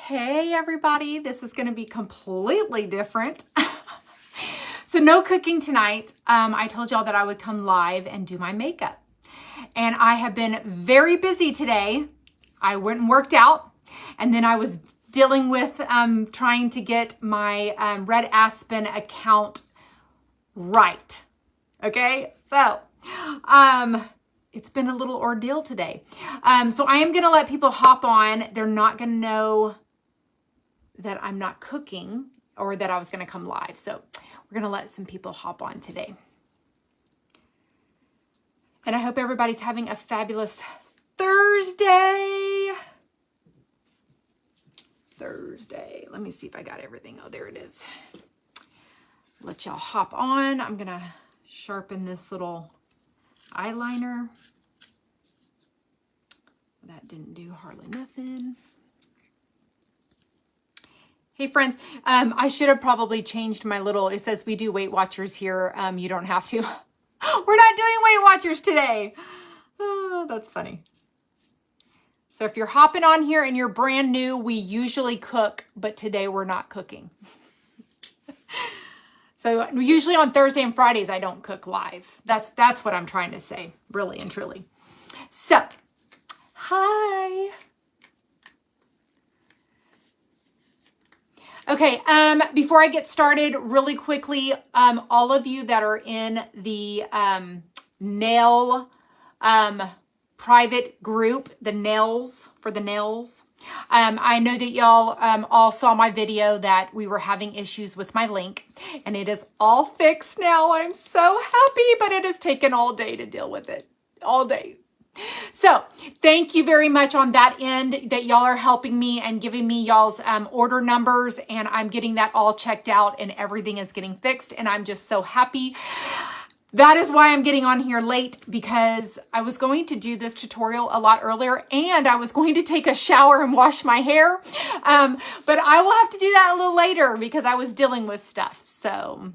Hey everybody, this is going to be completely different. So no cooking tonight. I told y'all that I would come live and do my makeup. And I have been very busy today. I went and worked out, and then I was dealing with trying to get my Red Aspen account right. Okay, so it's been a little ordeal today. So I am going to let people hop on. They're not going to know that I'm not cooking or that I was going to come live. So we're going to let some people hop on today. And I hope everybody's having a fabulous Thursday. Let me see if I got everything. Oh, there it is. Let y'all hop on. I'm going to sharpen this little eyeliner. That didn't do hardly nothing. Hey friends, I should have probably changed my little, it says we do Weight Watchers here. You don't have to. We're not doing Weight Watchers today. Oh, that's funny. So if you're hopping on here and you're brand new, we usually cook, but today we're not cooking. So usually on Thursday and Fridays, I don't cook live. That's what I'm trying to say, really and truly. So, hi. Okay, before I get started, really quickly, all of you that are in the nail private group, the nails for the nails, I know that y'all all saw my video that we were having issues with my link, and it is all fixed now. I'm so happy, but it has taken all day to deal with it, all day. So thank you very much on that end that y'all are helping me and giving me y'all's order numbers, and I'm getting that all checked out and everything is getting fixed, and I'm just so happy. That is why I'm getting on here late, because I was going to do this tutorial a lot earlier and I was going to take a shower and wash my hair. But I will have to do that a little later because I was dealing with stuff. So,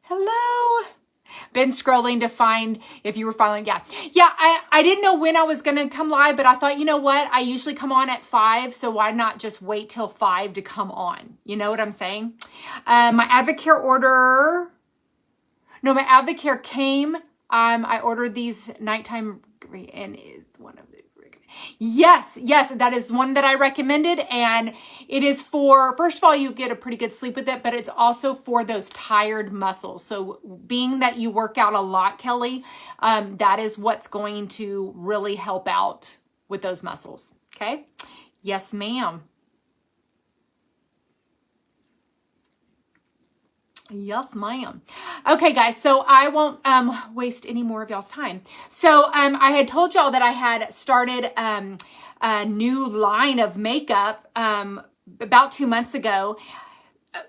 hello. Been scrolling to find if you were following. Yeah, I didn't know when I was going to come live, but I thought, you know what? I usually come on at 5, so why not just wait till 5 to come on? You know what I'm saying? My Advocare order... No, my Advocare came. I ordered these nighttime, and is one of the... Yes, that is one that I recommended, and it is for, first of all, you get a pretty good sleep with it, but it's also for those tired muscles. So being that you work out a lot, Kelly, that is what's going to really help out with those muscles, okay? Yes, ma'am. Yes, ma'am. Okay, guys, so I won't waste any more of y'all's time. So I had told y'all that I had started a new line of makeup about 2 months ago.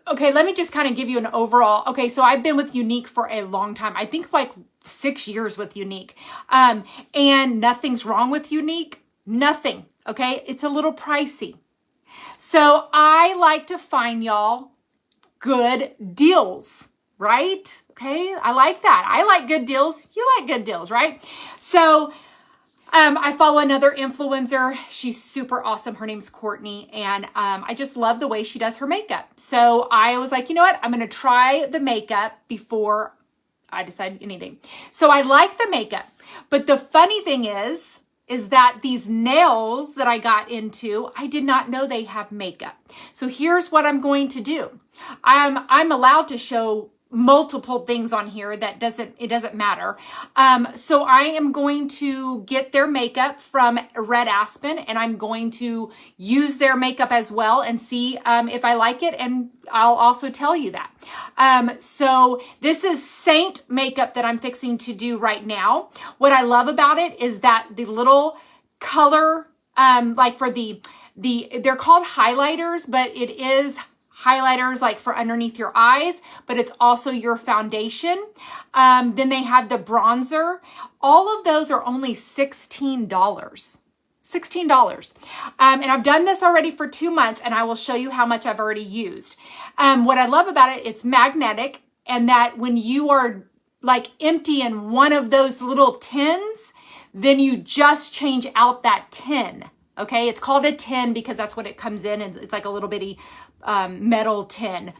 Okay, let me just kind of give you an overall. Okay, so I've been with Younique for a long time. I think like 6 years with Younique. And nothing's wrong with Younique. Nothing, okay? It's a little pricey. So I like to find y'all good deals, right? Okay, I like that. I like good deals. You like good deals, right? So I follow another influencer. She's super awesome. Her name's Courtney, and I just love the way she does her makeup. So I was like, you know what? I'm going to try the makeup before I decide anything. So I like the makeup, but the funny thing is that these nails that I got into, I did not know they have makeup. So here's what I'm going to do. I'm allowed to show multiple things on here that it doesn't matter. So I am going to get their makeup from Red Aspen, and I'm going to use their makeup as well and see if I like it, and I'll also tell you that. So this is Saint makeup that I'm fixing to do right now. What I love about it is that the little color, like for they're called highlighters, but it is highlighters like for underneath your eyes, but it's also your foundation. Then they have the bronzer. All of those are only $16. $16. And I've done this already for 2 months, and I will show you how much I've already used. What I love about it, it's magnetic, and that when you are like empty in one of those little tins, then you just change out that tin. Okay, it's called a tin because that's what it comes in, and it's like a little bitty metal tin.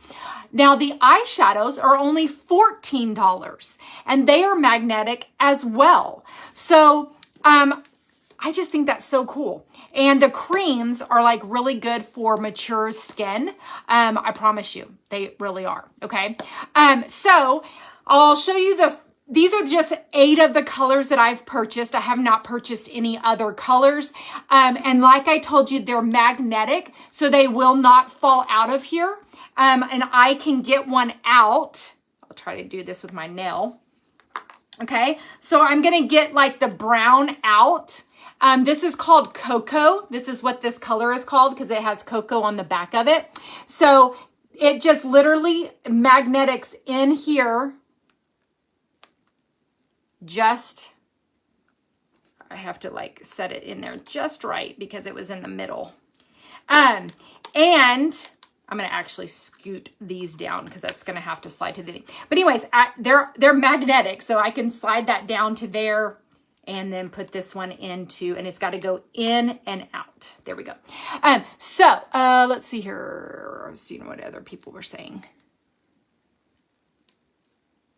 Now the eyeshadows are only $14, and they are magnetic as well. So I just think that's so cool. And the creams are like really good for mature skin. I promise you, they really are. Okay, so I'll show you these are just 8 of the colors that I've purchased. I have not purchased any other colors. And like I told you, they're magnetic, so they will not fall out of here. And I can get one out. I'll try to do this with my nail. Okay, so I'm going to get like the brown out. This is called Cocoa. This is what this color is called because it has cocoa on the back of it. So it just literally magnetics in here. I have to like set it in there just right because it was in the middle. And I'm going to actually scoot these down because that's going to have to slide to the thing. But anyways, they're magnetic, so I can slide that down to there and then put this one into, and it's got to go in and out. There we go. So let's see here. I was seeing what other people were saying.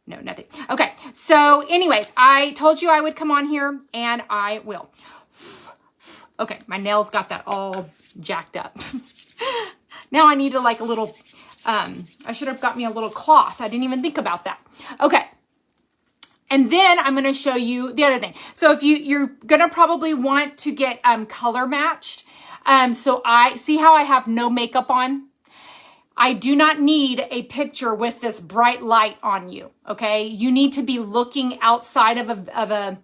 No, nothing. Okay, so anyways, I told you I would come on here, and I will. Okay, my nails got that all jacked up. Now I need to like a little, I should have got me a little cloth. I didn't even think about that. Okay. And then I'm going to show you the other thing. So if you're going to probably want to get color matched. So I see how I have no makeup on. I do not need a picture with this bright light on you, okay? You need to be looking outside of a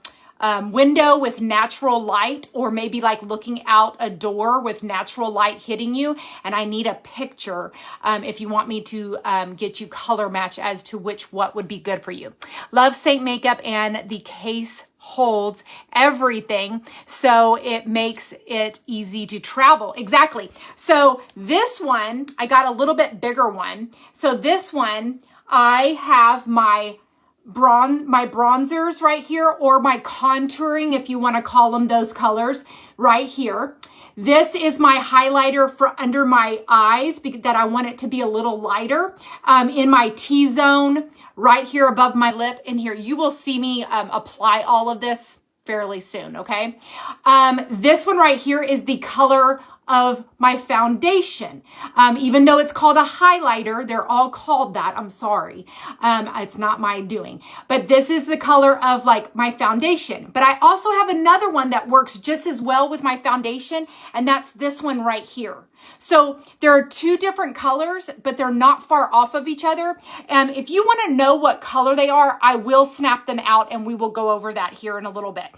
window with natural light, or maybe like looking out a door with natural light hitting you. And I need a picture if you want me to get you color match as to what would be good for you. Love Saint Makeup, and the case holds everything, so it makes it easy to travel. Exactly. So this one, I got a little bit bigger one. So this one, I have my bronzers right here, or my contouring, if you want to call them those colors, right here. This is my highlighter for under my eyes because that I want it to be a little lighter in my T-zone right here above my lip. In here, you will see me apply all of this fairly soon, okay? This one right here is the color of my foundation. Even though it's called a highlighter, they're all called that. I'm sorry. It's not my doing. But this is the color of like my foundation. But I also have another one that works just as well with my foundation, and that's this one right here. So there are 2 different colors, but they're not far off of each other. If you want to know what color they are, I will snap them out and we will go over that here in a little bit.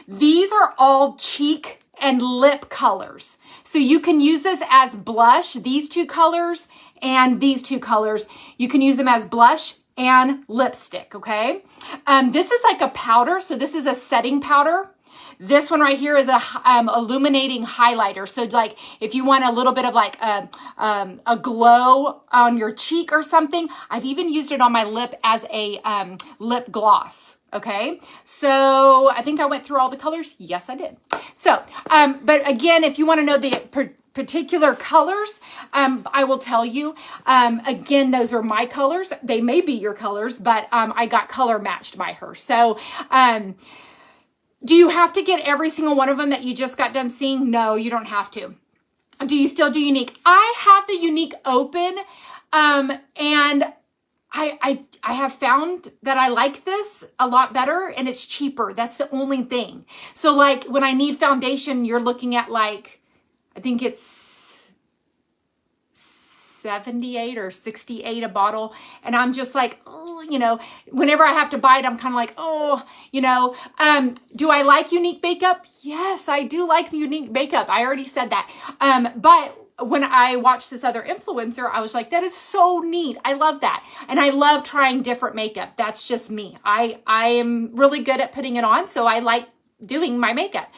These are all cheek and lip colors. So you can use this as blush, these 2 colors and these 2 colors. You can use them as blush and lipstick, okay? This is like a powder, so this is a setting powder. This one right here is a illuminating highlighter. So like if you want a little bit of like a glow on your cheek or something, I've even used it on my lip as a lip gloss. Okay, so I think I went through all the colors. Yes, I did. So, but again, if you want to know the particular colors, I will tell you. Again, those are my colors. They may be your colors, but I got color matched by her. So, do you have to get every single one of them that you just got done seeing? No, you don't have to. Do you still do Younique? I have the Younique open, and I have found that I like this a lot better, and it's cheaper. That's the only thing. So like when I need foundation, you're looking at like, I think it's 78 or 68 a bottle. And I'm just like, oh, you know, whenever I have to buy it, I'm kind of like, oh, you know, do I like Younique makeup? Yes, I do like Younique makeup. I already said that. But when I watched this other influencer, I was like, that is so neat. I love that. And I love trying different makeup. That's just me. I am really good at putting it on. So I like doing my makeup.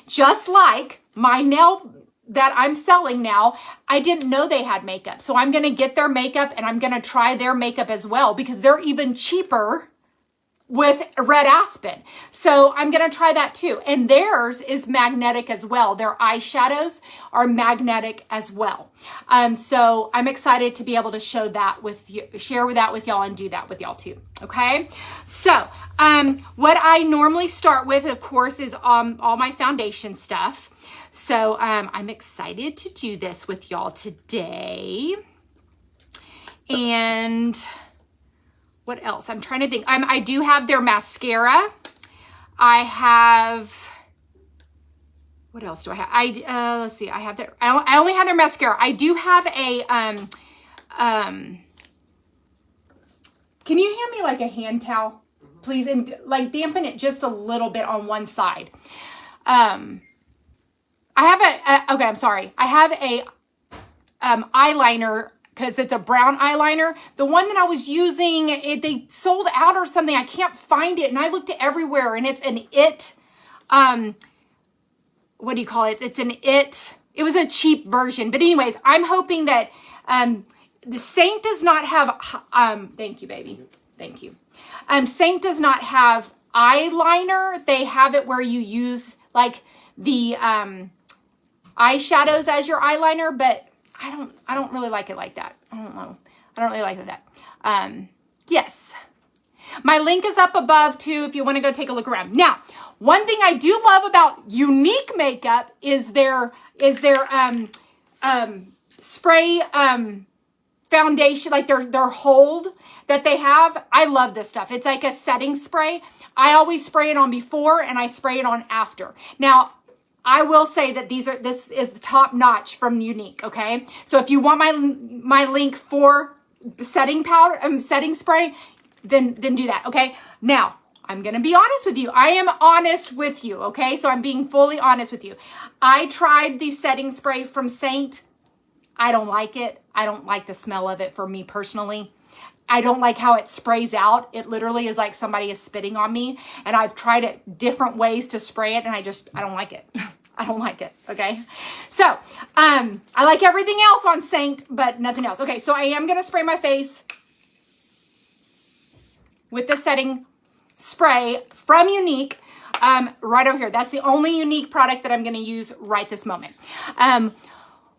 Just like my nail that I'm selling now, I didn't know they had makeup. So I'm going to get their makeup and I'm going to try their makeup as well because they're even cheaper with red aspen. So I'm going to try that too. And theirs is magnetic as well. Their eyeshadows are magnetic as well. So I'm excited to be able to show that with you, share that with y'all, and do that with y'all too. Okay. So, what I normally start with, of course, is all my foundation stuff. So, I'm excited to do this with y'all today. And what else? I'm trying to think. I do have their mascara. I have, what else do I have? Let's see. I have their, I only have their mascara. I do have a, can you hand me like a hand towel, please? And like dampen it just a little bit on one side. I have okay, I'm sorry. I have a, eyeliner, because it's a brown eyeliner. The one that I was using, they sold out or something. I can't find it. And I looked everywhere, and it's an IT, what do you call it? It's an IT. It was a cheap version. But anyways, I'm hoping that the Saint does not have, thank you, baby. Thank you. Saint does not have eyeliner. They have it where you use like the eyeshadows as your eyeliner, but I don't really like it like that. I don't know. I don't really like that. Yes. My link is up above too if you want to go take a look around. Now, one thing I do love about Younique Makeup is their spray foundation, like their hold that they have. I love this stuff. It's like a setting spray. I always spray it on before and I spray it on after. Now, I will say that this is top notch from Younique, okay? So if you want my link for setting powder, setting spray, then do that, okay? Now, I'm going to be honest with you. I am honest with you, okay? So I'm being fully honest with you. I tried the setting spray from Saint. I don't like it. I don't like the smell of it for me personally. I don't like how it sprays out. It literally is like somebody is spitting on me. And I've tried it different ways to spray it, and I don't like it. I don't like it, okay? So, I like everything else on Saint, but nothing else. Okay, so I am going to spray my face with the setting spray from Younique right over here. That's the only Younique product that I'm going to use right this moment.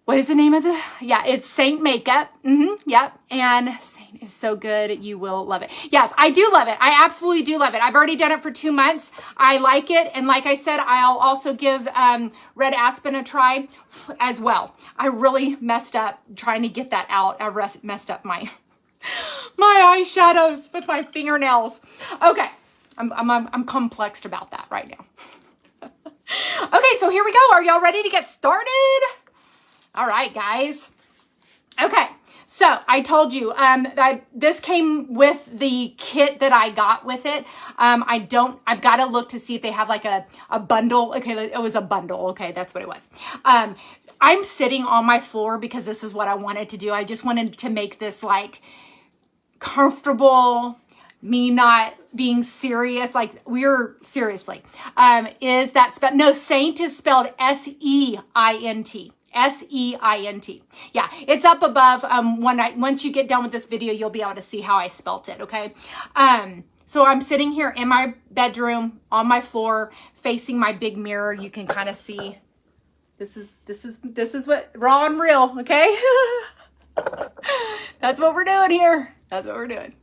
What is the name of the, yeah, it's Saint Makeup. Yep, and Saint is so good. You will love it. Yes, I do love it. I absolutely do love it. I've already done it for 2 months. I like it. And like I said, I'll also give Red Aspen a try as well. I really messed up trying to get that out. I messed up my eyeshadows with my fingernails. Okay, I'm complexed about that right now. Okay, so here we go. Are y'all ready to get started? All right, guys. Okay, so I told you this came with the kit that I got with it. I've got to look to see if they have like a bundle. Okay, it was a bundle. Okay, that's what it was. I'm sitting on my floor because this is what I wanted to do. I just wanted to make this like comfortable, me not being serious, like we're seriously, is that no, Saint is spelled S-E-I-N-T. S-E-I-N-T. Yeah, it's up above. Once you get done with this video, you'll be able to see how I spelt it, okay? So I'm sitting here in my bedroom on my floor facing my big mirror. You can kind of see this is what raw and real, okay? That's what we're doing here. That's what we're doing.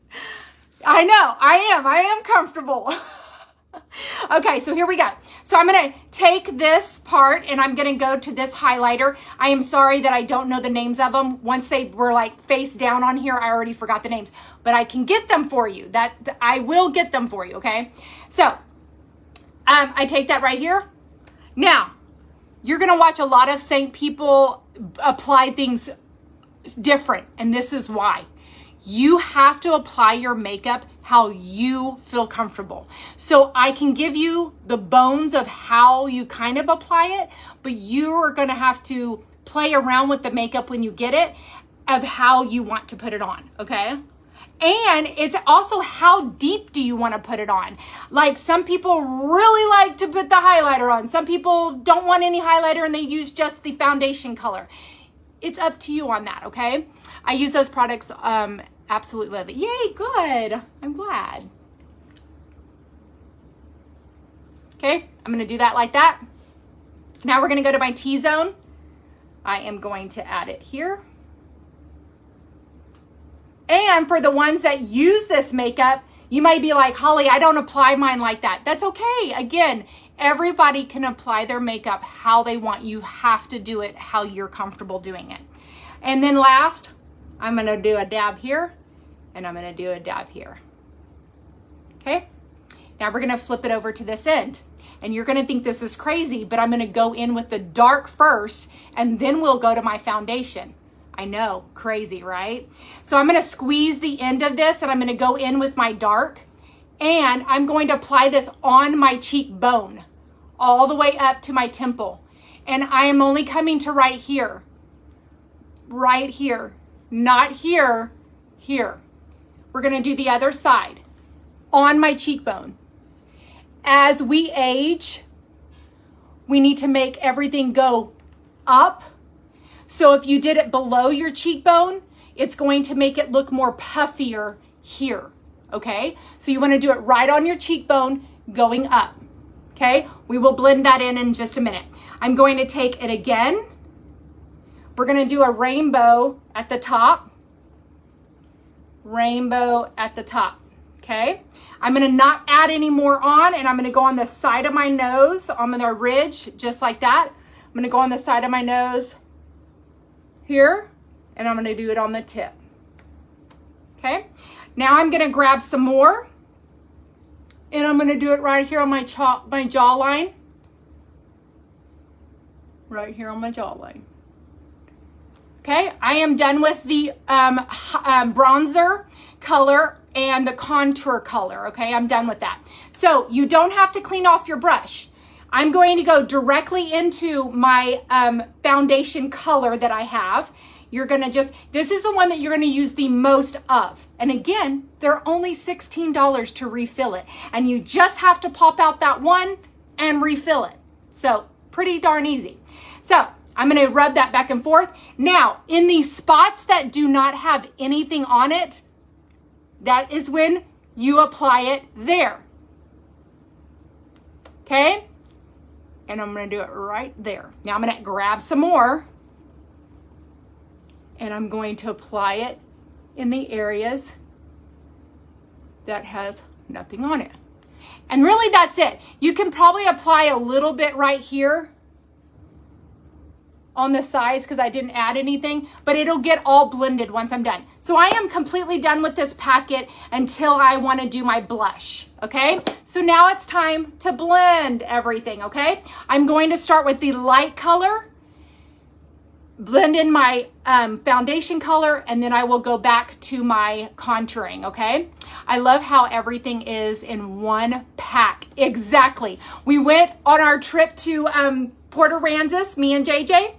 I know, I am comfortable. Okay, so here we go. So I'm going to take this part and I'm going to go to this highlighter. I am sorry that I don't know the names of them. Once they were like face down on here, I already forgot the names, but I can get them for you. I will get them for you, okay? So I take that right here. Now, you're going to watch a lot of Saint people apply things different, and this is why. You have to apply your makeup how you feel comfortable. So I can give you the bones of how you kind of apply it, but you are going to have to play around with the makeup when you get it of how you want to put it on, okay? And it's also how deep do you want to put it on? Like some people really like to put the highlighter on. Some people don't want any highlighter and they use just the foundation color. It's up to you on that, okay? I use those products, absolutely love it. Yay, good. I'm glad. Okay, I'm gonna do that like that. Now we're gonna go to my T-zone. I am going to add it here. And for the ones that use this makeup, you might be like, Holly, I don't apply mine like that. That's okay. Again, everybody can apply their makeup how they want. You have to do it how you're comfortable doing it. And then last, I'm gonna do a dab here, and I'm gonna do a dab here. Okay? Now we're gonna flip it over to this end. And you're gonna think this is crazy, but I'm gonna go in with the dark first, and then we'll go to my foundation. I know, crazy, right? So I'm gonna squeeze the end of this, and I'm gonna go in with my dark, and I'm going to apply this on my cheekbone, all the way up to my temple. And I am only coming to right here, not here, here. We're gonna do the other side, on my cheekbone. As we age, we need to make everything go up. So if you did it below your cheekbone, it's going to make it look more puffier here, okay? So you wanna do it right on your cheekbone going up, okay? We will blend that in just a minute. I'm going to take it again. We're gonna do a rainbow at the top. Rainbow at the top, okay? I'm gonna not add any more on, and I'm gonna go on the side of my nose, on the ridge, just like that. I'm gonna go on the side of my nose here, and I'm gonna do it on the tip, okay? Now I'm gonna grab some more, and I'm gonna do it right here on my jawline. Right here on my jawline. Okay, I am done with the bronzer color and the contour color, okay? I'm done with that. So you don't have to clean off your brush. I'm going to go directly into my foundation color that I have. You're gonna this is the one that you're gonna use the most of. And again, they're only $16 to refill it. And you just have to pop out that one and refill it. So pretty darn easy. So I'm gonna rub that back and forth. Now, in these spots that do not have anything on it, that is when you apply it there. Okay? And I'm gonna do it right there. Now I'm gonna grab some more, and I'm going to apply it in the areas that has nothing on it. And really that's it. You can probably apply a little bit right here on the sides because I didn't add anything, but it'll get all blended once I'm done. So I am completely done with this packet until I want to do my blush, okay? So now it's time to blend everything, okay? I'm going to start with the light color, blend in my foundation color, and then I will go back to my contouring, okay? I love how everything is in one pack. Exactly. We went on our trip to Port Aransas, me and JJ,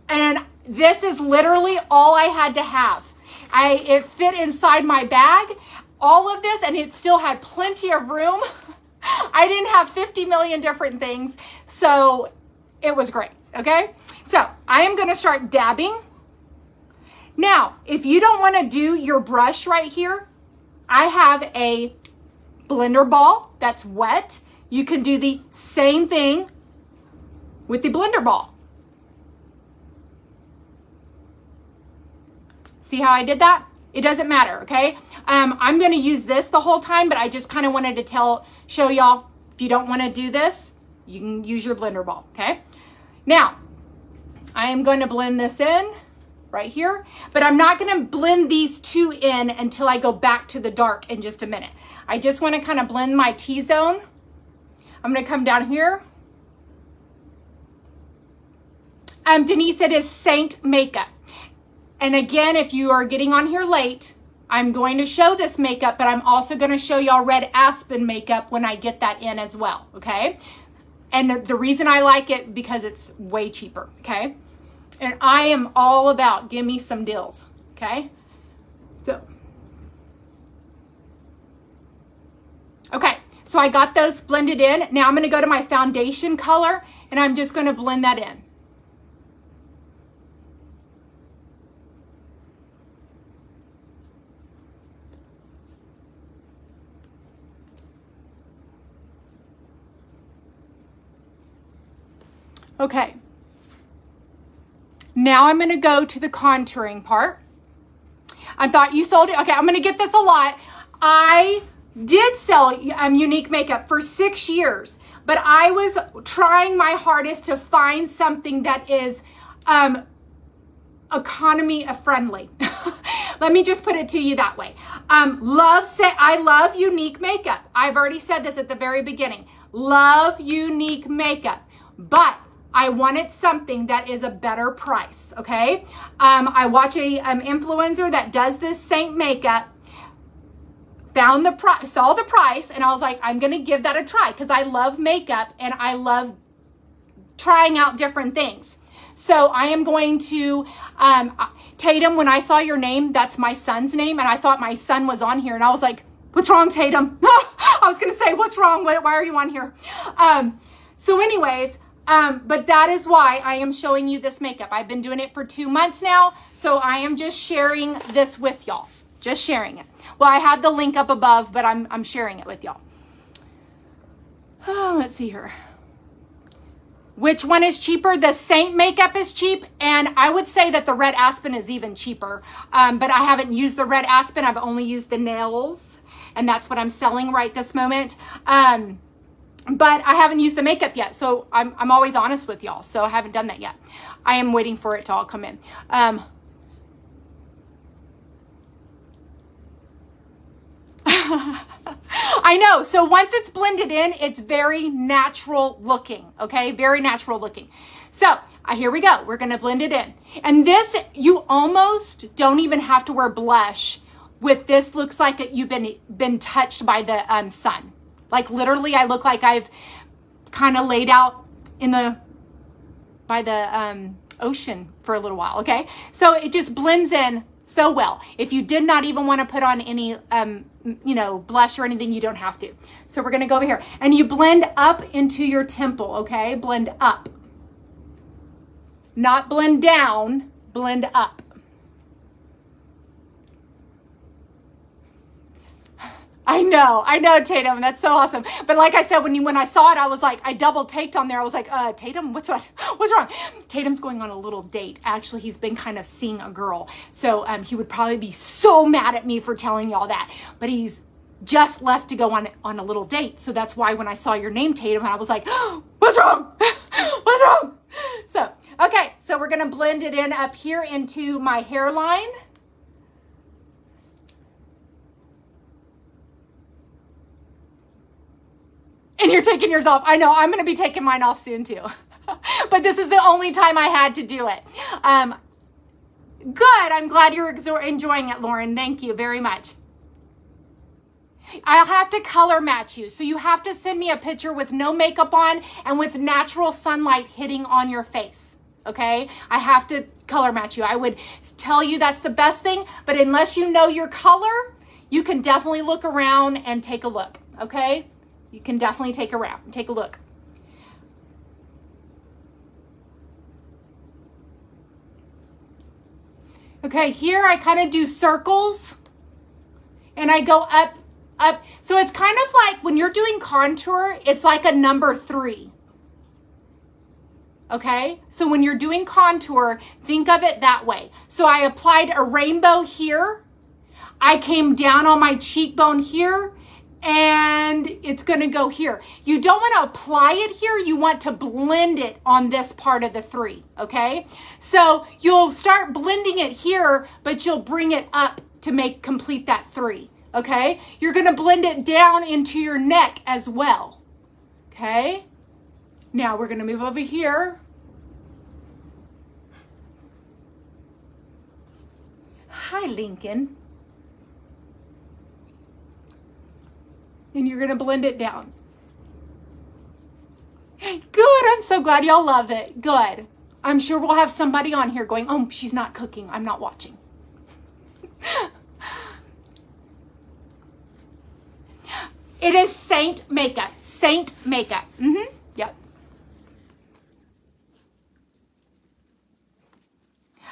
and this is literally all I had to have. It fit inside my bag, all of this, and it still had plenty of room. I didn't have 50 million different things, so it was great, okay? So I am gonna start dabbing. Now, if you don't wanna do your brush right here, I have a blender ball that's wet. You can do the same thing with the blender ball. See how I did that? It doesn't matter, okay? I'm gonna use this the whole time, but I just kind of wanted to show y'all, if you don't wanna do this, you can use your blender ball, okay? Now, I am gonna blend this in right here, but I'm not gonna blend these two in until I go back to the dark in just a minute. I just wanna kind of blend my T-zone. I'm gonna come down here. Denise, it is Saint makeup. And again, if you are getting on here late, I'm going to show this makeup, but I'm also going to show y'all Red Aspen makeup when I get that in as well, okay? And the reason I like it, because it's way cheaper, okay? And I am all about give me some deals, okay? So I got those blended in. Now I'm going to go to my foundation color, and I'm just going to blend that in. Okay. Now I'm going to go to the contouring part. I thought you sold it. Okay, I'm going to get this a lot. I did sell Younique makeup for 6 years, but I was trying my hardest to find something that is economy friendly. Let me just put it to you that way. I love Younique makeup. I've already said this at the very beginning. Love Younique makeup, but I wanted something that is a better price, okay? I watch a influencer that does this Saint makeup, found the price, saw the price, and I was like, I'm gonna give that a try because I love makeup and I love trying out different things. So I am going to, Tatum, when I saw your name, that's my son's name, and I thought my son was on here, and I was like, what's wrong, Tatum? I was gonna say, what's wrong? Why are you on here? So anyways, but that is why I am showing you this makeup. I've been doing it for 2 months now, so I am just sharing this with y'all. Just sharing it. Well, I have the link up above, but I'm sharing it with y'all. Oh, let's see here. Which one is cheaper? The Saint makeup is cheap, and I would say that the Red Aspen is even cheaper. But I haven't used the Red Aspen. I've only used the nails, and that's what I'm selling right this moment. But I haven't used the makeup yet, so I'm always honest with y'all. So I haven't done that yet. I am waiting for it to all come in. I know. So once it's blended in, it's very natural looking. Okay, very natural looking. So here we go. We're gonna blend it in, and this you almost don't even have to wear blush. With this, looks like you've been touched by the sun. Like literally, I look like I've kind of laid out by the ocean for a little while, okay? So it just blends in so well. If you did not even want to put on any, blush or anything, you don't have to. So we're going to go over here. And you blend up into your temple, okay? Blend up. Not blend down, blend up. I know, Tatum. That's so awesome. But like I said, when I saw it, I was like, I double taked on there. I was like, Tatum, what's wrong? Tatum's going on a little date. Actually, he's been kind of seeing a girl. So he would probably be so mad at me for telling y'all that. But he's just left to go on a little date. So that's why when I saw your name, Tatum, I was like, what's wrong? What's wrong? So, okay. So we're going to blend it in up here into my hairline. And you're taking yours off. I know, I'm going to be taking mine off soon too. But this is the only time I had to do it. Good. I'm glad you're enjoying it, Lauren. Thank you very much. I'll have to color match you. So you have to send me a picture with no makeup on and with natural sunlight hitting on your face. Okay? I have to color match you. I would tell you that's the best thing, but unless you know your color, you can definitely look around and take a look. Okay? You can definitely take a look. Okay, here I kind of do circles and I go up. So it's kind of like when you're doing contour, it's like a number 3. Okay, so when you're doing contour, think of it that way. So I applied a rainbow here. I came down on my cheekbone here. And it's going to go here. You don't want to apply it here. You want to blend it on this part of the 3, okay? So you'll start blending it here, but you'll bring it up to complete that 3, okay? You're going to blend it down into your neck as well, okay? Now we're going to move over here. Hi, Lincoln. And you're going to blend it down. Good. I'm so glad y'all love it. Good. I'm sure we'll have somebody on here going, oh, she's not cooking. I'm not watching. It is Saint makeup. Saint makeup. Yep.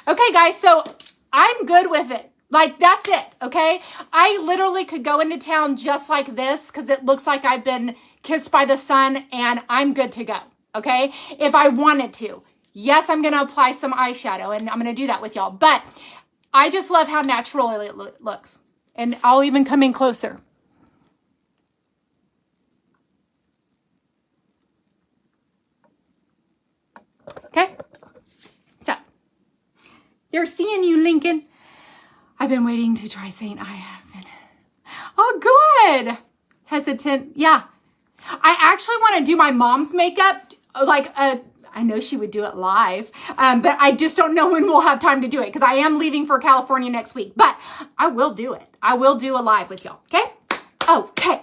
Okay, guys. So I'm good with it. Like, that's it, okay? I literally could go into town just like this because it looks like I've been kissed by the sun and I'm good to go, okay? If I wanted to. Yes, I'm going to apply some eyeshadow, and I'm going to do that with y'all. But I just love how natural it looks. And I'll even come in closer. Okay? So, they're seeing you, Lincoln. I've been waiting to try saying I haven't. Oh, good. Hesitant. Yeah. I actually want to do my mom's makeup, like I know she would do it live, but I just don't know when we'll have time to do it because I am leaving for California next week, but I will do it. I will do a live with y'all, okay? Okay.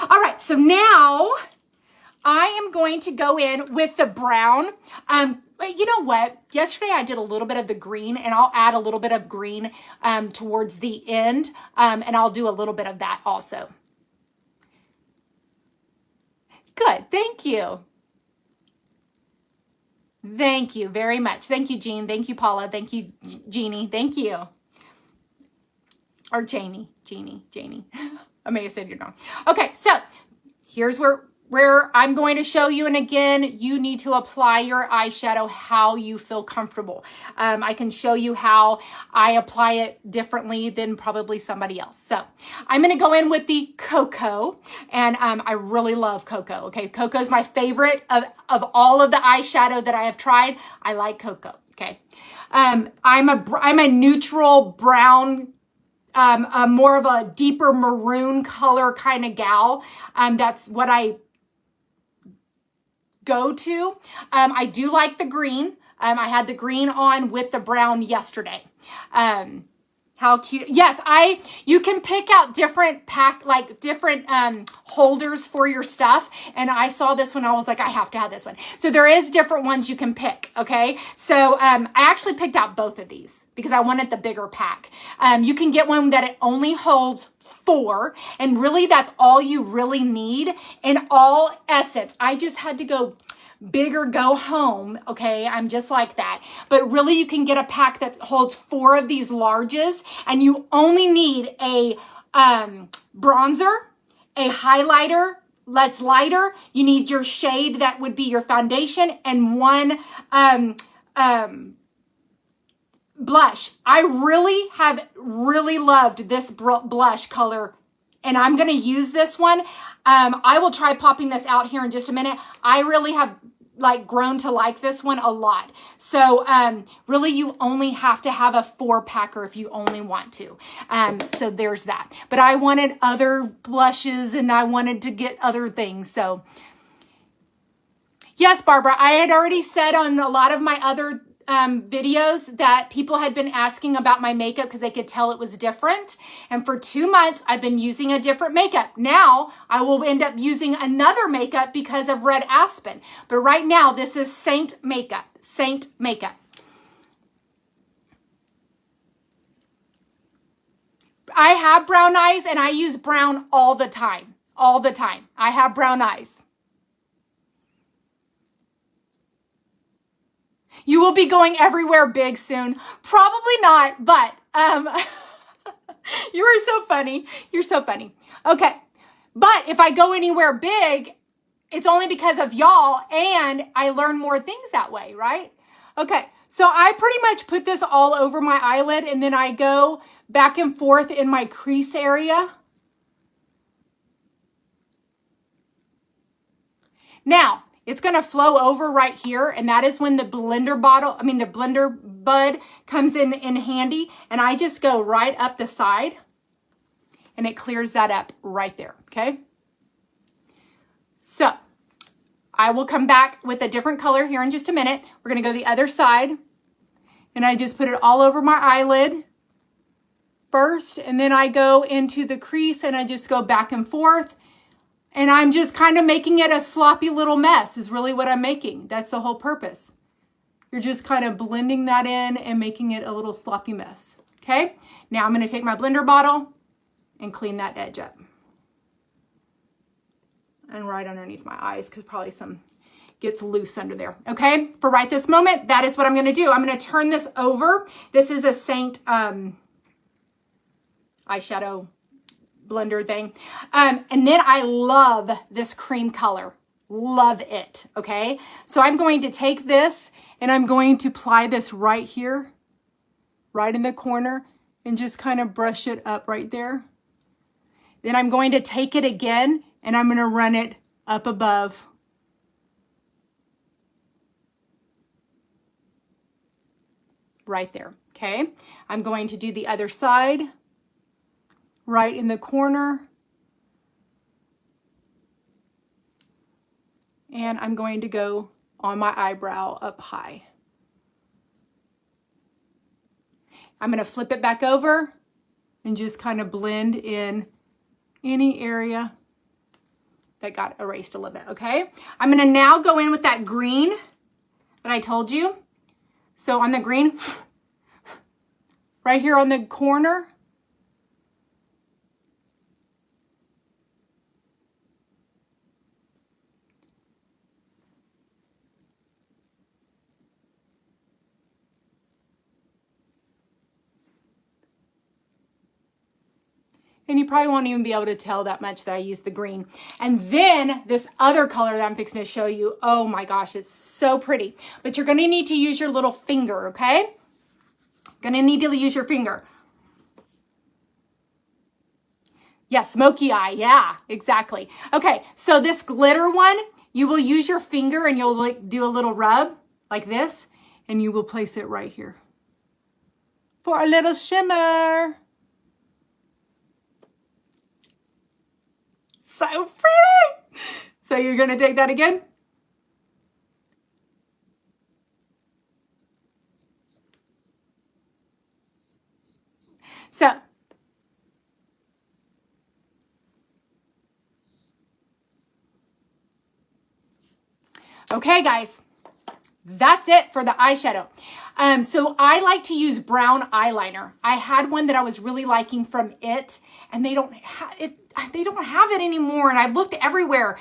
All right, so now I am going to go in with the brown. But you know what? Yesterday I did a little bit of the green, and I'll add a little bit of green towards the end, and I'll do a little bit of that also. Good, thank you. Thank you very much. Thank you, Jean. Thank you, Paula. Thank you, Jeannie. Thank you. Or Janie. I may have said your name. Okay, so here's where I'm going to show you. And again, you need to apply your eyeshadow how you feel comfortable. I can show you how I apply it differently than probably somebody else. So I'm going to go in with the Cocoa, and I really love Cocoa. Okay, Cocoa is my favorite of all of the eyeshadow that I have tried. I like Cocoa. Okay, I'm a neutral brown, more of a deeper maroon color kind of gal. That's what I go to. I do like the green. I had the green on with the brown yesterday. How cute. Yes, you can pick out different different holders for your stuff. And I saw this one. I was like, I have to have this one. So there is different ones you can pick. Okay. So I actually picked out both of these because I wanted the bigger pack. You can get one that it only holds 4, and really that's all you really need. In all essence, I just had to go big or go home. Okay, I'm just like that. But really you can get a pack that holds 4 of these larges, and you only need a bronzer, a highlighter that's lighter. You need your shade that would be your foundation, and one blush. I really loved this blush color, and I'm going to use this one. I will try popping this out here in just a minute. I really have grown to like this one a lot. So really you only have to have a 4-packer if you only want to. So there's that. But I wanted other blushes, and I wanted to get other things. So yes, Barbara, I had already said on a lot of my other videos that people had been asking about my makeup because they could tell it was different. And for 2 months, I've been using a different makeup. Now I will end up using another makeup because of Red Aspen. But right now, this is Saint makeup. Saint makeup. I have brown eyes, and I use brown all the time. All the time. I have brown eyes. You will be going everywhere big soon. Probably not, but you are so funny. You're so funny. Okay. But if I go anywhere big, it's only because of y'all, and I learn more things that way, right? Okay. So I pretty much put this all over my eyelid, and then I go back and forth in my crease area. Now, it's going to flow over right here, and that is when the blender bud comes in handy, and I just go right up the side, and it clears that up right there, okay? So, I will come back with a different color here in just a minute. We're going to go the other side, and I just put it all over my eyelid first, and then I go into the crease, and I just go back and forth. And I'm just kind of making it a sloppy little mess is really what I'm making. That's the whole purpose. You're just kind of blending that in and making it a little sloppy mess. Okay? Now I'm going to take my blender bottle and clean that edge up. And right underneath my eyes, because probably some gets loose under there. Okay? For right this moment, that is what I'm going to do. I'm going to turn this over. This is a Saint eyeshadow blender thing. And then I love this cream color. Love it, okay? So I'm going to take this and I'm going to apply this right here, right in the corner, and just kind of brush it up right there. Then I'm going to take it again and I'm going to run it up above. Right there, okay? I'm going to do the other side, right in the corner. And I'm going to go on my eyebrow up high. I'm going to flip it back over and just kind of blend in any area that got erased a little bit, okay? I'm going to now go in with that green that I told you. So on the green, right here on the corner, and you probably won't even be able to tell that much that I used the green. And then this other color that I'm fixing to show you, oh my gosh, it's so pretty. But you're gonna need to use your little finger, okay? Gonna need to use your finger. Yeah, smoky eye, yeah, exactly. Okay, so this glitter one, you will use your finger and you'll like do a little rub like this, and you will place it right here for a little shimmer. So pretty. So you're gonna take that again. So, okay guys, that's it for the eyeshadow. So I like to use brown eyeliner. I had one that I was really liking from It, and they don't have it anymore, and I've looked everywhere.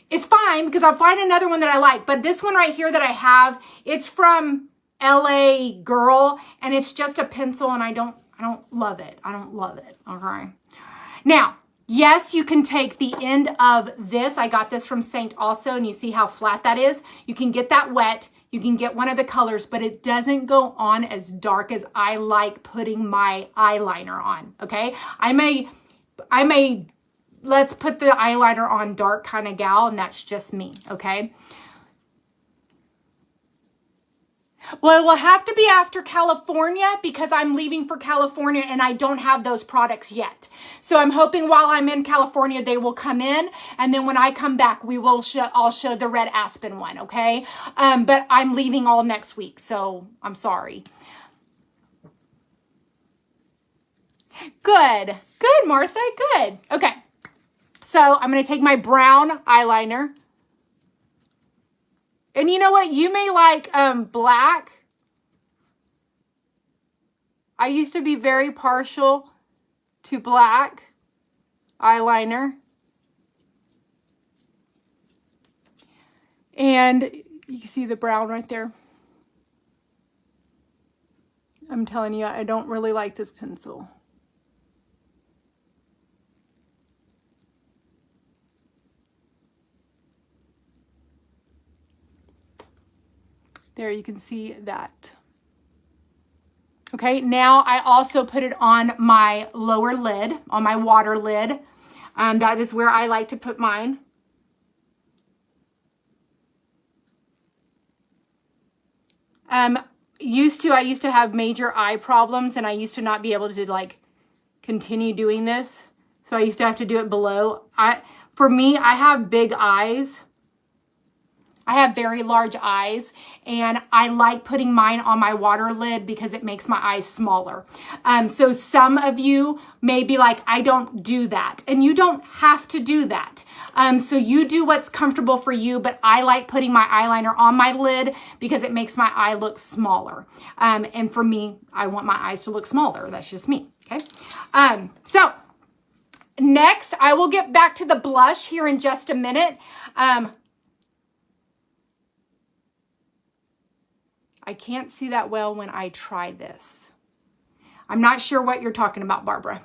It's fine because I'll find another one that I like, but this one right here that I have, it's from LA Girl, and it's just a pencil, and I don't love it. I don't love it. Okay. Now, yes, you can take the end of this. I got this from Saint also, and you see how flat that is. You can get that wet. You can get one of the colors, but it doesn't go on as dark as I like putting my eyeliner on, okay? I may, let's put the eyeliner on dark kind of gal, and that's just me, okay? Well, it will have to be after California because I'm leaving for California and I don't have those products yet. So I'm hoping while I'm in California, they will come in. And then when I come back, I'll show the red aspen one, okay? But I'm leaving all next week, so I'm sorry. Good, Martha, good. Okay, so I'm gonna take my brown eyeliner. And you know what? You may like black. I used to be very partial to black eyeliner. And you can see the brown right there. I'm telling you, I don't really like this pencil. There, you can see that. Okay, now I also put it on my lower lid, on my water lid. That is where I like to put mine. I used to have major eye problems, and I used to not be able to like continue doing this. So I used to have to do it below. For me, I have big eyes. I have very large eyes, and I like putting mine on my water lid because it makes my eyes smaller. So some of you may be like, I don't do that, and you don't have to do that. So you do what's comfortable for you, but I like putting my eyeliner on my lid because it makes my eye look smaller. And for me, I want my eyes to look smaller. That's just me, okay? So next, I will get back to the blush here in just a minute. I can't see that well when I try this. I'm not sure what you're talking about, Barbara.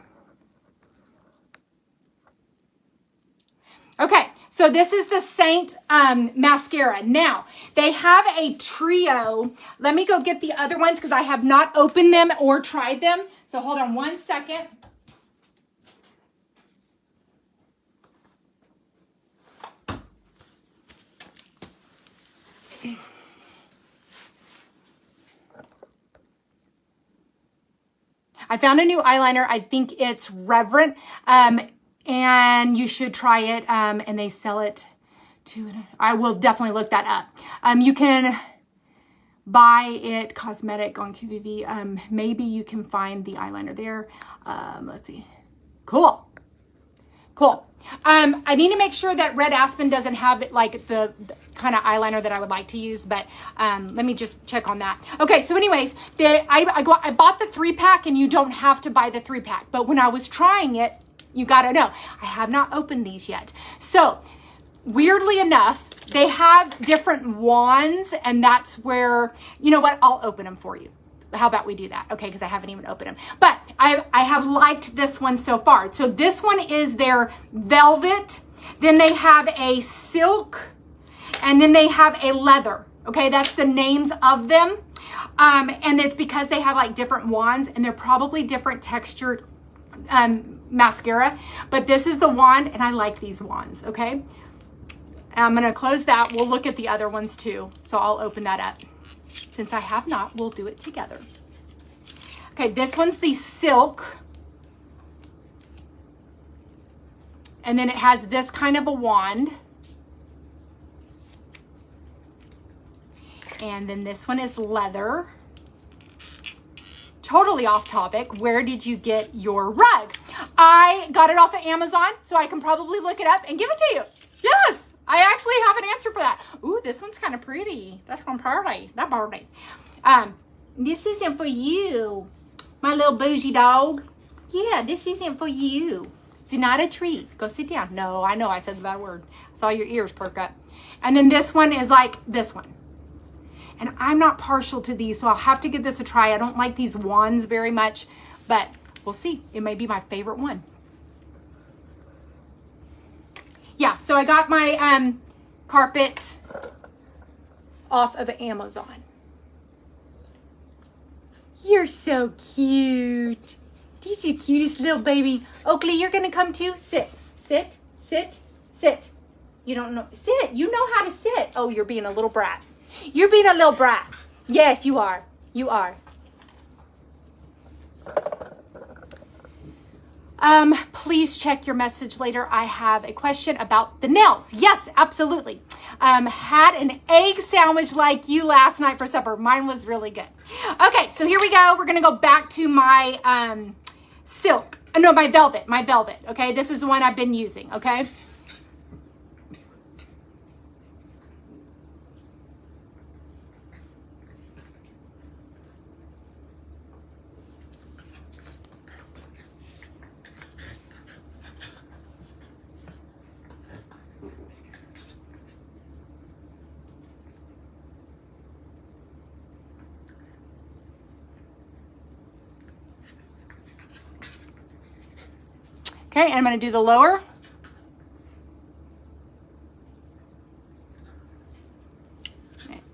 Okay, So this is the Saint mascara. Now, they have a trio. Let me go get the other ones because I have not opened them or tried them. So hold on one second. I found a new eyeliner. I think it's Reverent, and you should try it, and they sell it to, I will definitely look that up. You can buy it cosmetic on QVV. Maybe you can find the eyeliner there. Let's see. Cool. I need to make sure that Red Aspen doesn't have like the kind of eyeliner that I would like to use, but let me just check on that. Okay, so anyways, I bought the 3-pack, and you don't have to buy the 3-pack, but when I was trying it, you gotta know, I have not opened these yet. So weirdly enough, they have different wands, and that's where, you know what, I'll open them for you. How about we do that? Okay, because I haven't even opened them. But I have liked this one so far. So this one is their velvet. Then they have a silk. And then they have a leather. Okay, that's the names of them. And it's because they have like different wands, and they're probably different textured mascara. But this is the wand, and I like these wands, okay? I'm going to close that. We'll look at the other ones too. So I'll open that up. Since I have not, we'll do it together. Okay, this one's the silk. And then it has this kind of a wand. And then this one is leather. Totally off topic. Where did you get your rug? I got it off of Amazon, so I can probably look it up and give it to you. Yes! I actually have an answer for that. Ooh, this one's kind of pretty. That's from Party. That Party. This isn't for you, my little bougie dog. Yeah, this isn't for you. It's not a treat. Go sit down. No, I know I said the bad word. I saw your ears perk up. And then this one is like this one. And I'm not partial to these, so I'll have to give this a try. I don't like these wands very much, but we'll see. It may be my favorite one. Yeah, so I got my carpet off of Amazon. You're so cute. He's the cutest little baby. Oakley, you're going to come too? Sit, sit, sit, sit. You don't know. Sit. You know how to sit. Oh, you're being a little brat. You're being a little brat. Yes, you are. You are. Please check your message later. I have a question about the nails. Yes, absolutely. Had an egg sandwich like you last night for supper. Mine was really good. Okay, so here we go. We're going to go back to my silk. No, my velvet. My velvet. Okay, this is the one I've been using. Okay. Okay, and I'm going to do the lower.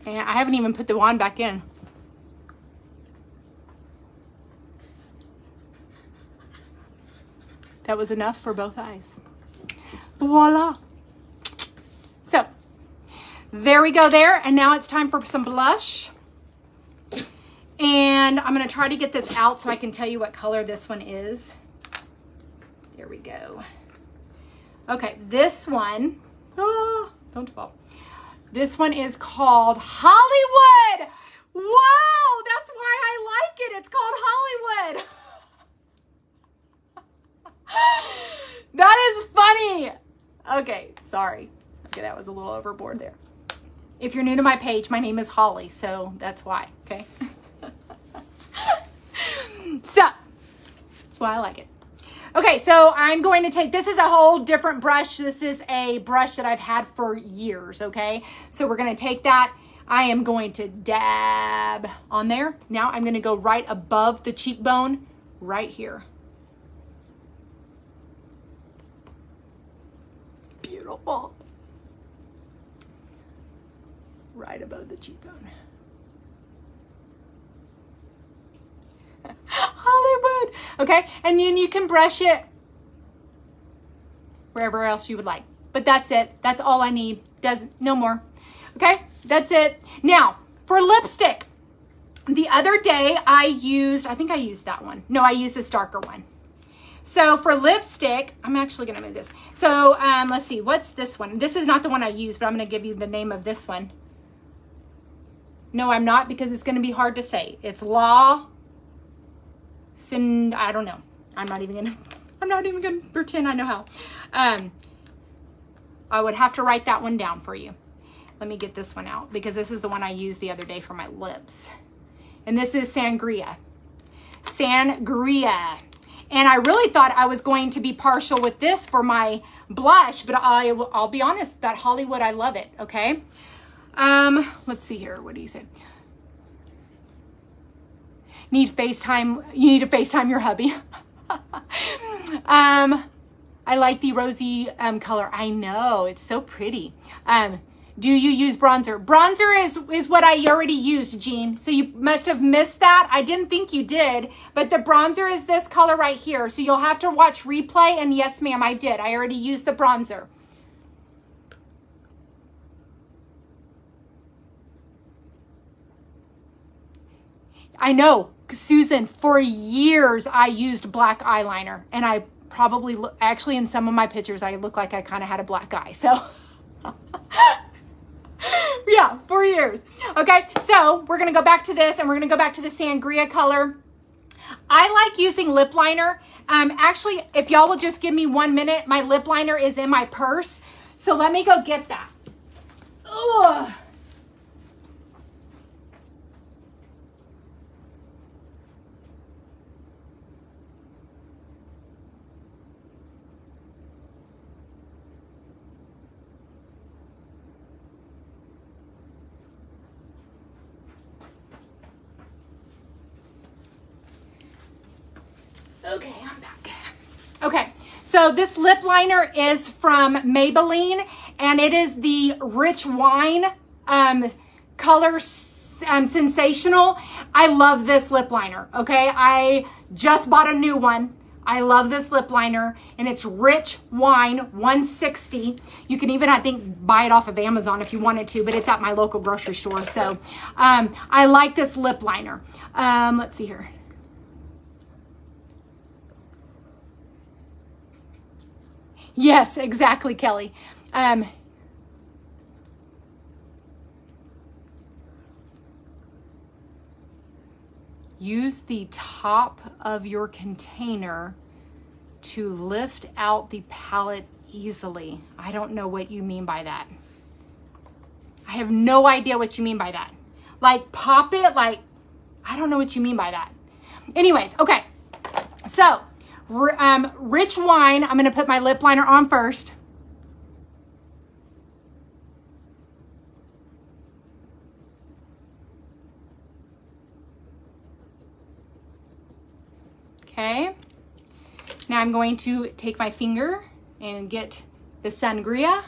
And I haven't even put the wand back in. That was enough for both eyes. Voila. So, there we go there. And now it's time for some blush. And I'm going to try to get this out so I can tell you what color this one is. There we go. Okay, this one, don't fall. This one is called Hollywood. Wow, that's why I like it. It's called Hollywood. That is funny. Okay, sorry. Okay, that was a little overboard there. If you're new to my page, my name is Holly, so that's why, okay? So, that's why I like it. Okay, so I'm going to take, this is a whole different brush. This is a brush that I've had for years, okay? So we're going to take that. I am going to dab on there. Now I'm going to go right above the cheekbone, right here. Beautiful. right above the cheekbone. Hollywood. Okay, and then you can brush it wherever else you would like. But that's it. That's all I need. No more. Okay, that's it. Now, for lipstick, the other day I think I used that one. No, I used this darker one. So for lipstick, I'm actually going to move this. So let's see, what's this one? This is not the one I used, but I'm going to give you the name of this one. No, I'm not, because it's going to be hard to say. It's I don't know. I'm not even going to pretend I know how. I would have to write that one down for you. Let me get this one out, because this is the one I used the other day for my lips. And this is Sangria. Sangria. And I really thought I was going to be partial with this for my blush, but I'll be honest, that Hollywood, I love it, okay? Let's see here. What do you say? You need to FaceTime your hubby. I like the rosy color. I know, it's so pretty. Do you use bronzer? Bronzer is what I already used, Jean. So you must have missed that. I didn't think you did, but the bronzer is this color right here. So you'll have to watch replay, and yes, ma'am, I did. I already used the bronzer. I know, Susan, for years I used black eyeliner, and I probably, actually in some of my pictures, I look like I kind of had a black eye, so. Yeah, 4 years. Okay, so we're going to go back to this, and we're going to go back to the Sangria color. I like using lip liner. Actually, if y'all will just give me 1 minute, my lip liner is in my purse. So let me go get that. Ugh. Okay, I'm back. Okay, so this lip liner is from Maybelline, and it is the Rich Wine color Sensational. I love this lip liner, okay? I just bought a new one. I love this lip liner, and it's Rich Wine 160. You can even, I think, buy it off of Amazon if you wanted to, but it's at my local grocery store. So I like this lip liner. Let's see here. Yes, exactly, Kelly. Use the top of your container to lift out the palette easily. I don't know what you mean by that. I have no idea what you mean by that. Like pop it, like, I don't know what you mean by that. Anyways, okay. So, Rich Wine, I'm gonna put my lip liner on first. Okay. Now I'm going to take my finger and get the Sangria.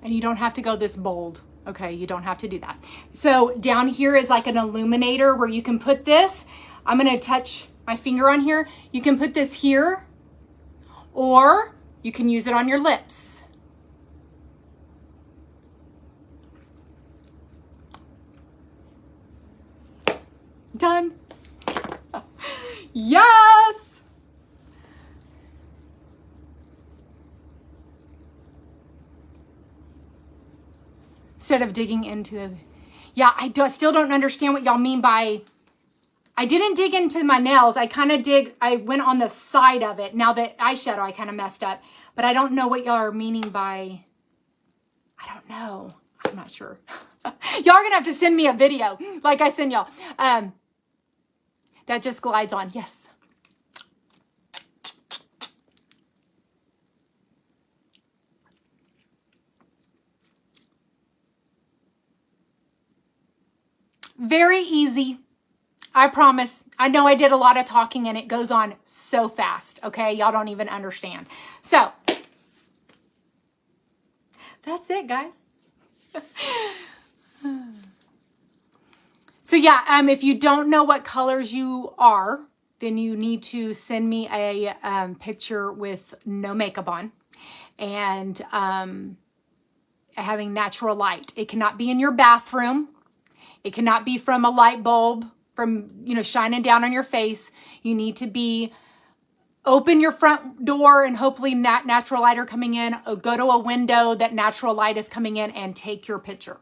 And you don't have to go this bold. Okay, you don't have to do that. So down here is like an illuminator where you can put this. I'm gonna touch my finger on here. You can put this here, or you can use it on your lips. Done. Yes! Instead of digging into the, yeah, still don't understand what y'all mean by, I didn't dig into my nails. I went on the side of it. Now the eyeshadow I kind of messed up, but I don't know what y'all are meaning by, I don't know. I'm not sure. Y'all are gonna have to send me a video like I send y'all. That just glides on, yes. Very easy. I promise. I know I did a lot of talking and it goes on so fast, okay? Y'all don't even understand. So, that's it, guys. So yeah, if you don't know what colors you are, then you need to send me a picture with no makeup on and having natural light. It cannot be in your bathroom. It cannot be from a light bulb from, shining down on your face. You need to be open your front door and hopefully natural light are coming in. Go to a window that natural light is coming in and take your picture.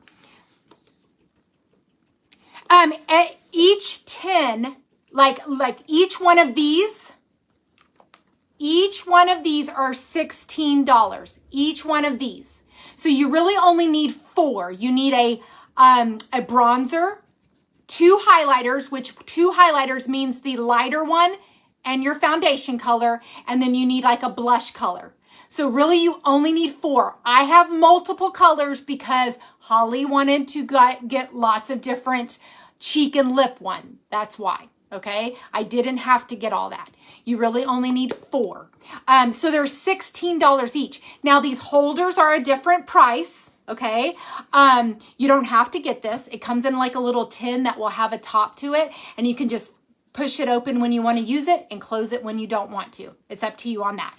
At each tin, like each one of these are $16. Each one of these. So you really only need 4. You need a bronzer, 2 highlighters, which 2 highlighters means the lighter one and your foundation color, and then you need like a blush color. So really you only need 4. I have multiple colors because Holly wanted to get lots of different cheek and lip one. That's why, okay? I didn't have to get all that. You really only need 4. So they're $16 each. Now these holders are a different price, okay? You don't have to get this. It comes in like a little tin that will have a top to it, and you can just push it open when you want to use it and close it when you don't want to. It's up to you on that.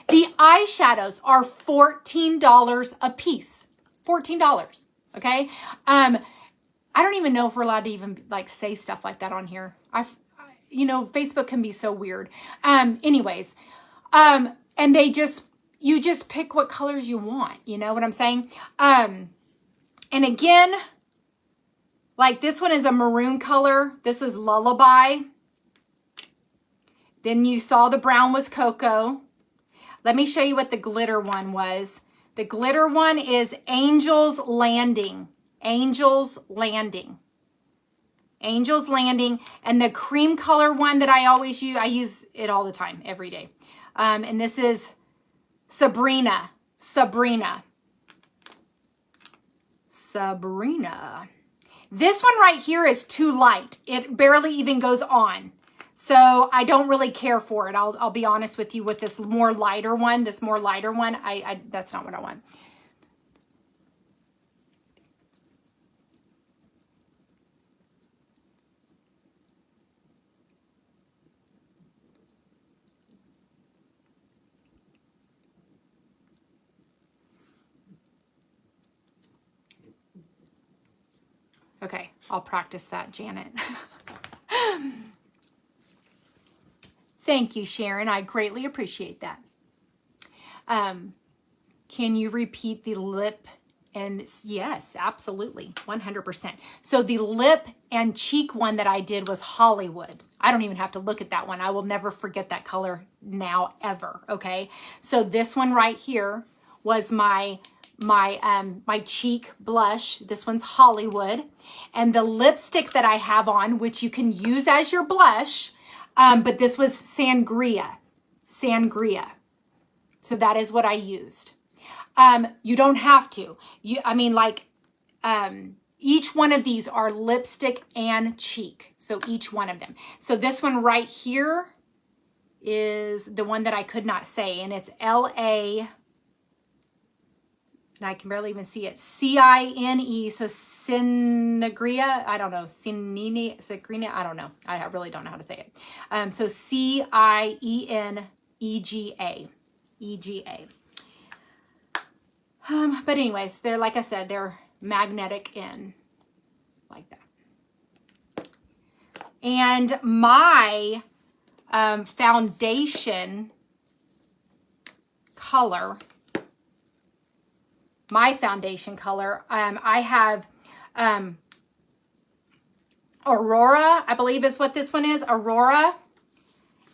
The eyeshadows are $14 a piece. $14, okay? I don't even know if we're allowed to even like say stuff like that on here. Facebook can be so weird. Anyways, and you just pick what colors you want. You know what I'm saying? And again, like this one is a maroon color. This is Lullaby. Then you saw the brown was Cocoa. Let me show you what the glitter one was. The glitter one is Angel's Landing. Angel's Landing. Angel's Landing. And the cream color one that I always use, I use it all the time, every day. And this is Sabrina. Sabrina. Sabrina. This one right here is too light. It barely even goes on. So I don't really care for it. I'll be honest with you with this more lighter one. That's not what I want. Okay, I'll practice that, Janet. Thank you, Sharon. I greatly appreciate that. Can you repeat the lip? And yes, absolutely, 100%. So the lip and cheek one that I did was Hollywood. I don't even have to look at that one. I will never forget that color now, ever, okay? So this one right here was my cheek blush. This one's Hollywood. And the lipstick that I have on, which you can use as your blush, but this was Sangria. Sangria. So that is what I used. You don't have to. Each one of these are lipstick and cheek. So each one of them. So this one right here is the one that I could not say, and it's L-A, and I can barely even see it, C-I-N-E, so Cinegria, I don't know, Cinegrina, I don't know. I really don't know how to say it. So C-I-E-N-E-G-A, E-G-A. But anyways, they're, like I said, they're magnetic in, like that. And my foundation color, I have Aurora, I believe is what this one is, Aurora.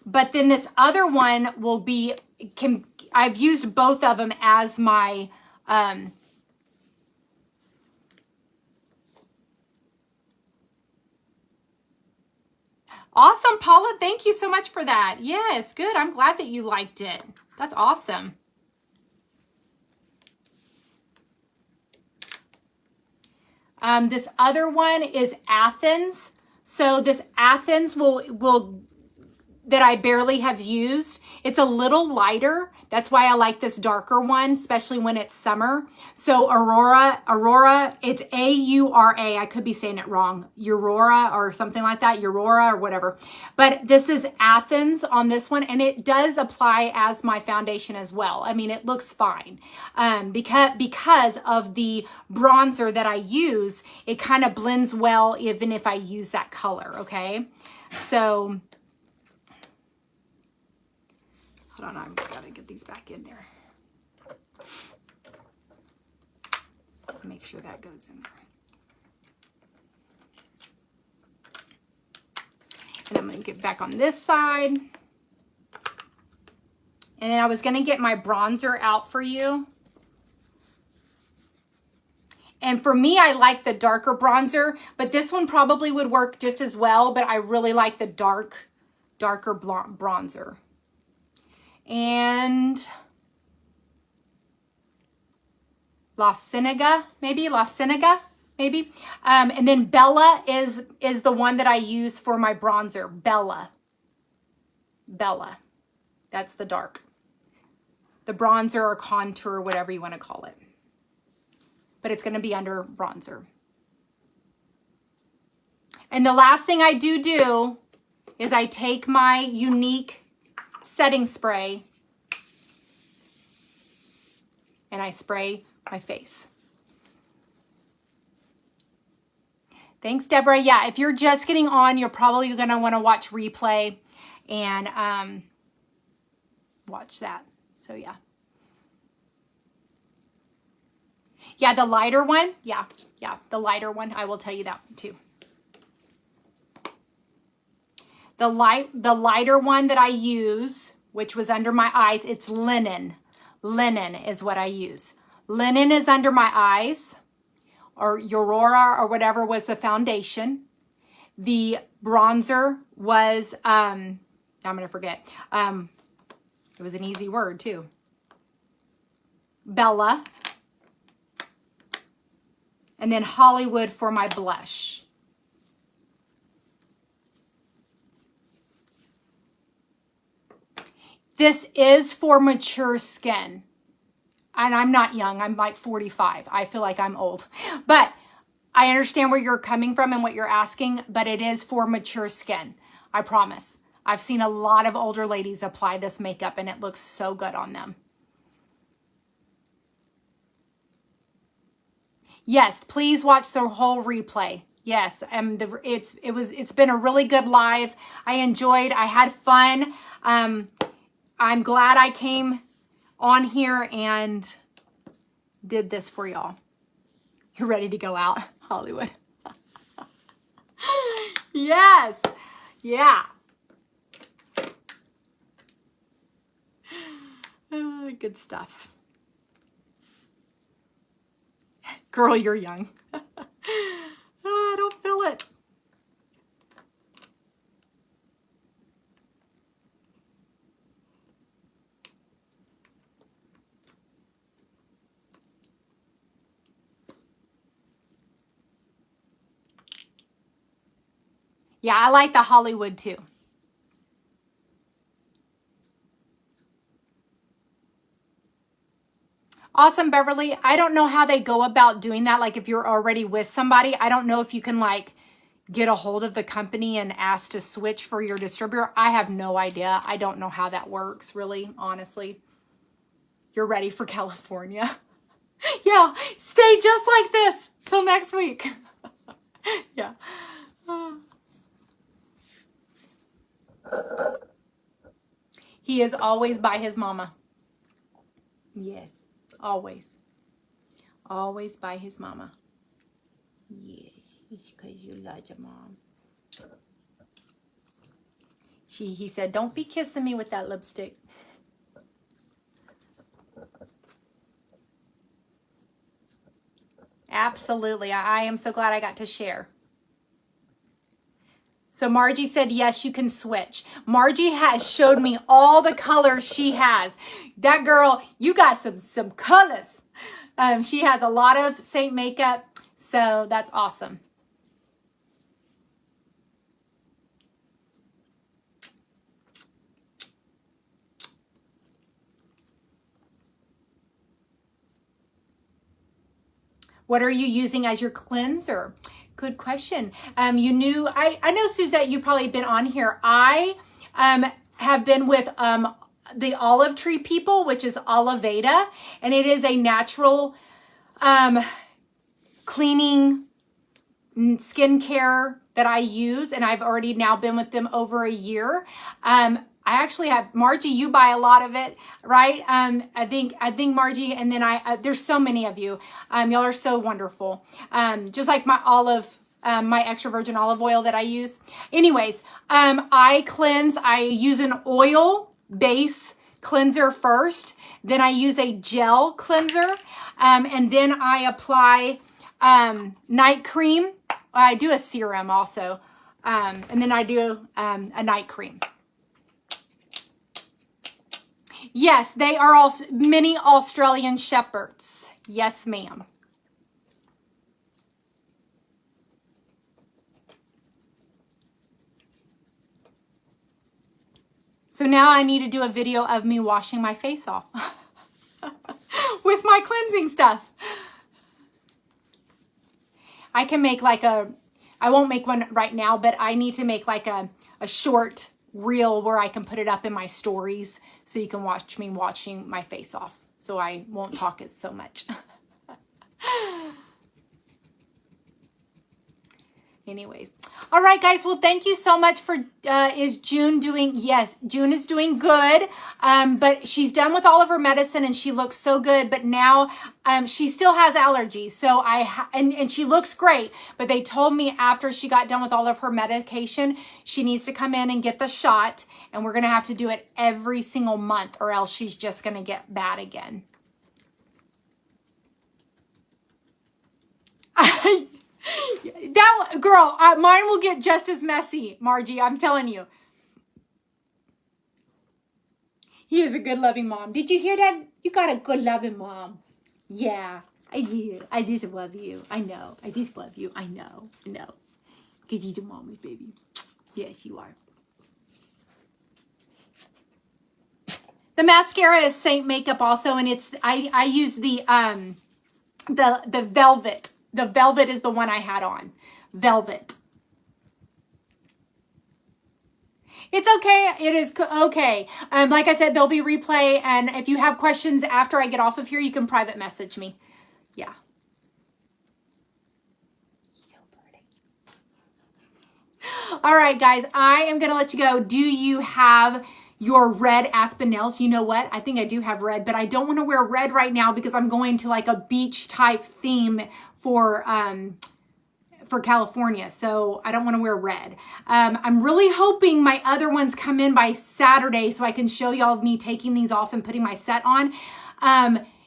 But then this other one will be, I've used both of them as my, awesome, Paula. Thank you so much for that. Yes, good. I'm glad that you liked it. That's awesome. This other one is Athens. So this Athens will that I barely have used. It's a little lighter. That's why I like this darker one, especially when it's summer. So Aurora, it's A-U-R-A. I could be saying it wrong. Aurora or something like that. Aurora or whatever. But this is Athens on this one, and it does apply as my foundation as well. I mean, it looks fine. Because of the bronzer that I use, it kind of blends well even if I use that color, okay? So hold on, I've got to get these back in there. Make sure that goes in there. And I'm going to get back on this side. And then I was going to get my bronzer out for you. And for me, I like the darker bronzer, but this one probably would work just as well, but I really like the darker bronzer. And La Cienega, maybe. And then Bella is the one that I use for my bronzer. Bella. That's the dark. The bronzer or contour, whatever you want to call it. But it's going to be under bronzer. And the last thing I do is I take my Unique setting spray and I spray my face. Thanks, Deborah. Yeah, if you're just getting on, you're probably going to want to watch replay and watch that. So yeah. Yeah, the lighter one. Yeah, the lighter one. I will tell you that too. The lighter one that I use, which was under my eyes, it's linen. Linen is what I use. Linen is under my eyes, or Aurora or whatever was the foundation. The bronzer was, I'm going to forget. It was an easy word too. Bella. And then Hollywood for my blush. This is for mature skin. And I'm not young. I'm like 45. I feel like I'm old. But I understand where you're coming from and what you're asking, but it is for mature skin. I promise. I've seen a lot of older ladies apply this makeup and it looks so good on them. Yes, please watch the whole replay. Yes, it's been a really good live. I had fun. I'm glad I came on here and did this for y'all. You're ready to go out, Hollywood. Yes. Yeah. Good stuff. Girl, you're young. I don't feel it. Yeah, I like the Hollywood too. Awesome, Beverly. I don't know how they go about doing that. Like if you're already with somebody, I don't know if you can like get a hold of the company and ask to switch for your distributor. I have no idea. I don't know how that works, really, honestly. You're ready for California. Yeah, stay just like this till next week. Yeah. He is always by his mama. Yes, always. Always by his mama. Yes, it's because you love your mom. He said, don't be kissing me with that lipstick. Absolutely. I am so glad I got to share. So Margie said, yes, you can switch. Margie has showed me all the colors she has. That girl, you got some colors. She has a lot of Saint makeup, so that's awesome. What are you using as your cleanser? Good question. You knew, I know, Suzette, you've probably been on here. I have been with the Olive Tree People, which is Oliveda, and it is a natural cleaning skincare that I use, and I've already now been with them over a year. I actually have, Margie, you buy a lot of it, right? I think Margie, and then there's so many of you. Y'all are so wonderful. Just like my extra virgin olive oil that I use. Anyways, I cleanse, I use an oil base cleanser first, then I use a gel cleanser, and then I apply night cream. I do a serum also, and then I do a night cream. Yes, they are also mini Australian Shepherds. Yes, ma'am. So now I need to do a video of me washing my face off with my cleansing stuff. I can make like I won't make one right now, but I need to make like a short reel where I can put it up in my stories so you can watch me washing my face off. So I won't talk it so much. Anyways. All right, guys. Well, thank you so much for, is June doing, yes, June is doing good. But she's done with all of her medicine and she looks so good. But now, she still has allergies. So and she looks great, but they told me after she got done with all of her medication, she needs to come in and get the shot. And we're going to have to do it every single month or else she's just going to get bad again. That girl, mine will get just as messy, Margie. I'm telling you. He is a good, loving mom. Did you hear that? You got a good, loving mom. Yeah, I do. I just love you. I know. I just love you. I know. I know. Because you're the mommy's baby. Yes, you are. The mascara is Saint Makeup also, and it's I use the Velvet. The Velvet is the one I had on. Velvet. It's okay. It is okay. Like I said, there'll be replay. And if you have questions after I get off of here, you can private message me. Yeah. So pretty. All right, guys, I am going to let you go. Do you have your red Aspen nails? You know what? I think I do have red, but I don't want to wear red right now because I'm going to like a beach type theme for California. So I don't want to wear red. I'm really hoping my other ones come in by Saturday so I can show y'all me taking these off and putting my set on.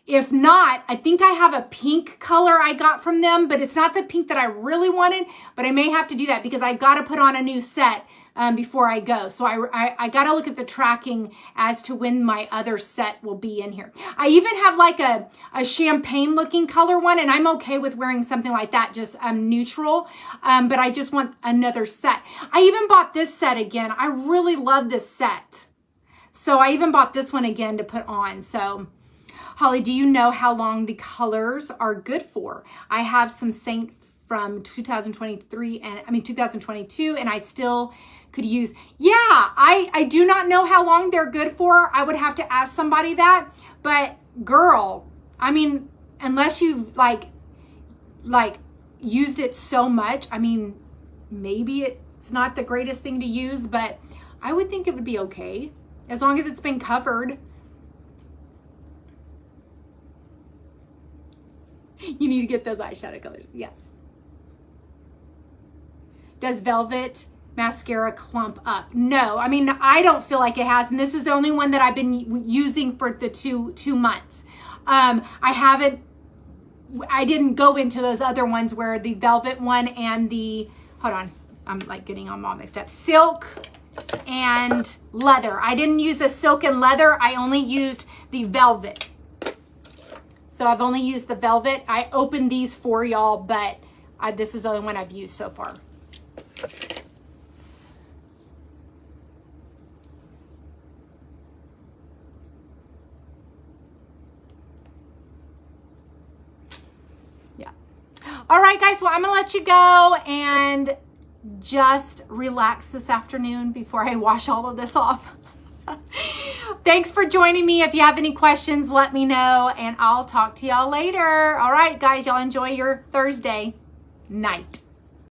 If not, I think I have a pink color I got from them, but it's not the pink that I really wanted, but I may have to do that because I got to put on a new set before I go. So I got to look at the tracking as to when my other set will be in here. I even have like a champagne looking color one, and I'm okay with wearing something like that, just neutral. But I just want another set. I even bought this set again. I really love this set. So I even bought this one again to put on. So Holly, do you know how long the colors are good for? I have some Saint from 2022, and I still could use. Yeah, I do not know how long they're good for. I would have to ask somebody that. But girl, I mean, unless you've like used it so much, I mean, maybe it's not the greatest thing to use, but I would think it would be okay as long as it's been covered. You need to get those eyeshadow colors. Yes. Does Velvet mascara clump up? No. I mean, I don't feel like it has. And this is the only one that I've been using for the two months. I didn't go into those other ones where the Velvet one and the, hold on, I'm like getting them all mixed up. Silk and leather. I didn't use the silk and leather. I only used the Velvet. So I've only used the Velvet. I opened these for y'all, but this is the only one I've used so far. Yeah. All right, guys. Well, I'm going to let you go and just relax this afternoon before I wash all of this off. Thanks for joining me. If you have any questions, let me know, and I'll talk to y'all later. All right, guys, y'all enjoy your Thursday night.